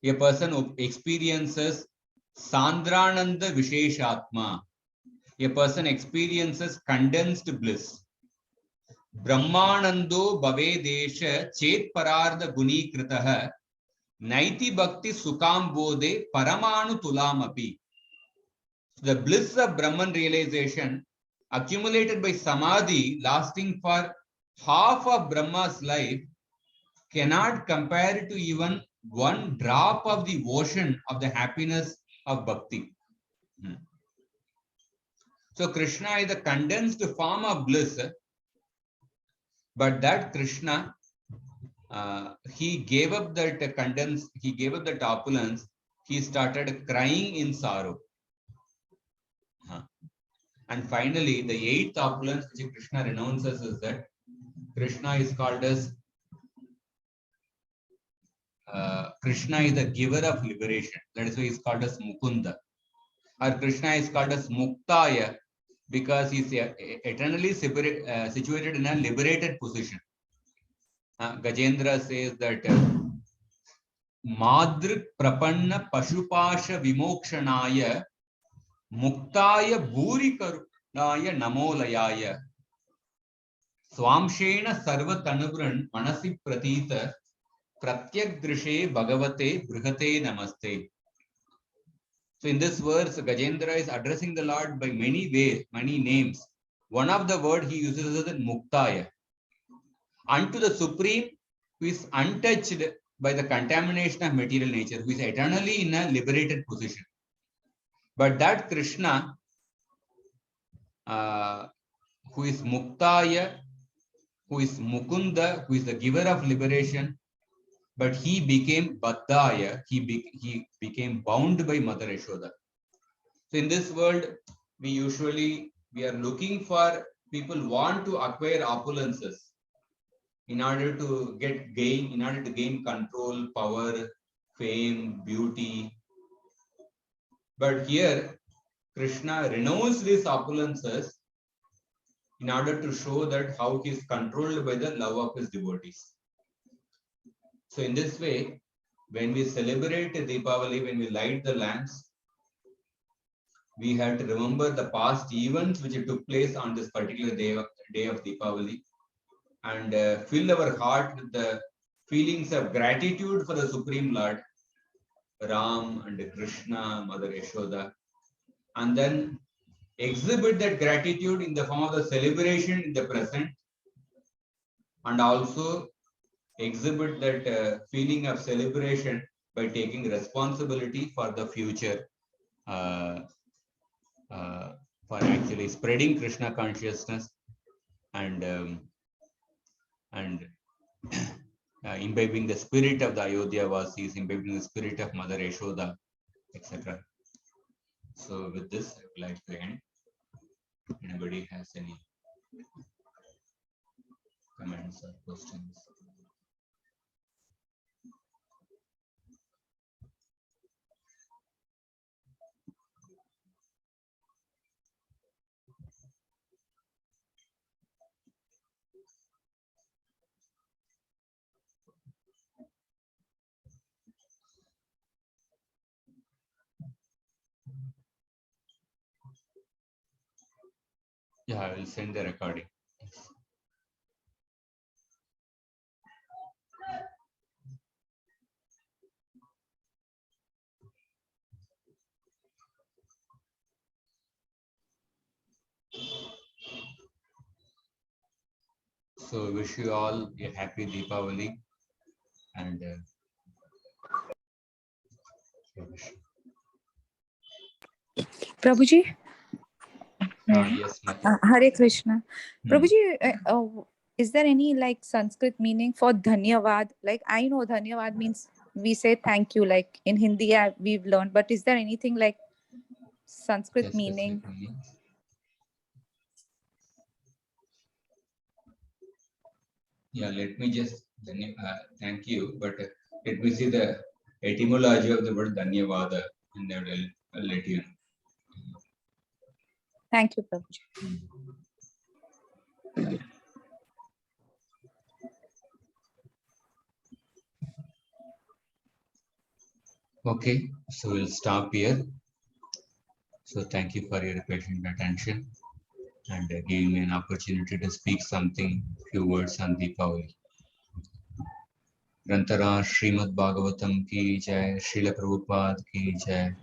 a person experiences Sandrananda Visheshatma. A person experiences condensed bliss. Brahmanando Bhave Desha Chet Pararda Guni Kritaha Naiti Bhakti Sukam Bodhe Paramanu Tulamapi. The bliss of Brahman realization accumulated by Samadhi lasting for half of Brahma's life cannot compare to even one drop of the ocean of the happiness of bhakti. So Krishna is the condensed form of bliss, but that Krishna, he gave up that he gave up that opulence. He started crying in sorrow. And finally, the eighth opulence which Krishna renounces is that Krishna is called as Krishna is the giver of liberation. That is why he is called as Mukunda. Or Krishna is called as Muktaya because he is eternally situated in a liberated position. Gajendra says that Madrik Prapanna Pashupasha Vimokshanaya Muktaya Bhuri Karunaya Namolayaya Swamshena Sarva Tanubran Manasi Pratita Pratyak Drishe Bhagavate Brihate Namaste. So in this verse, Gajendra is addressing the Lord by many ways, many names. One of the word he uses is Muktaya. Unto the Supreme, who is untouched by the contamination of material nature, who is eternally in a liberated position. But that Krishna, who is Muktaya, who is Mukunda, who is the giver of liberation, but he became Baddhaya, he became bound by Mother Yashoda. So in this world, we are looking for, people want to acquire opulences in order to gain control, power, fame, beauty. But here, Krishna renounced these opulences in order to show that how he is controlled by the love of his devotees. So in this way, when we celebrate Deepavali, when we light the lamps, we have to remember the past events which took place on this particular day of Deepavali, and fill our heart with the feelings of gratitude for the Supreme Lord, Ram and Krishna, Mother Yashoda, and then exhibit that gratitude in the form of the celebration in the present, and also exhibit that feeling of celebration by taking responsibility for the future, for actually spreading Krishna consciousness and imbibing the spirit of the Ayodhya Vasis, imbibing the spirit of Mother Yashoda, etc. So with this, I would like to end. Anybody has any comments or questions? Yeah, I will send the recording. So wish you all a happy Deepavali and Prabhuji, yes, Hare Krishna. Prabhuji, is there any like Sanskrit meaning for Dhanyavad? Like I know Dhanyavad means we say thank you, like in Hindi we've learned, but is there anything like Sanskrit yes, meaning? Yeah, let me just thank you, but let me see the etymology of the word Dhanyavada, and then I'll let you know. Thank you, Prabhuji. Okay, so we'll stop here. So thank you for your patient attention and giving me an opportunity to speak something, few words on Deepavali. ग्रंथराज Shrimad Bhagavatam की जय, श्रील प्रभुपाद की जय,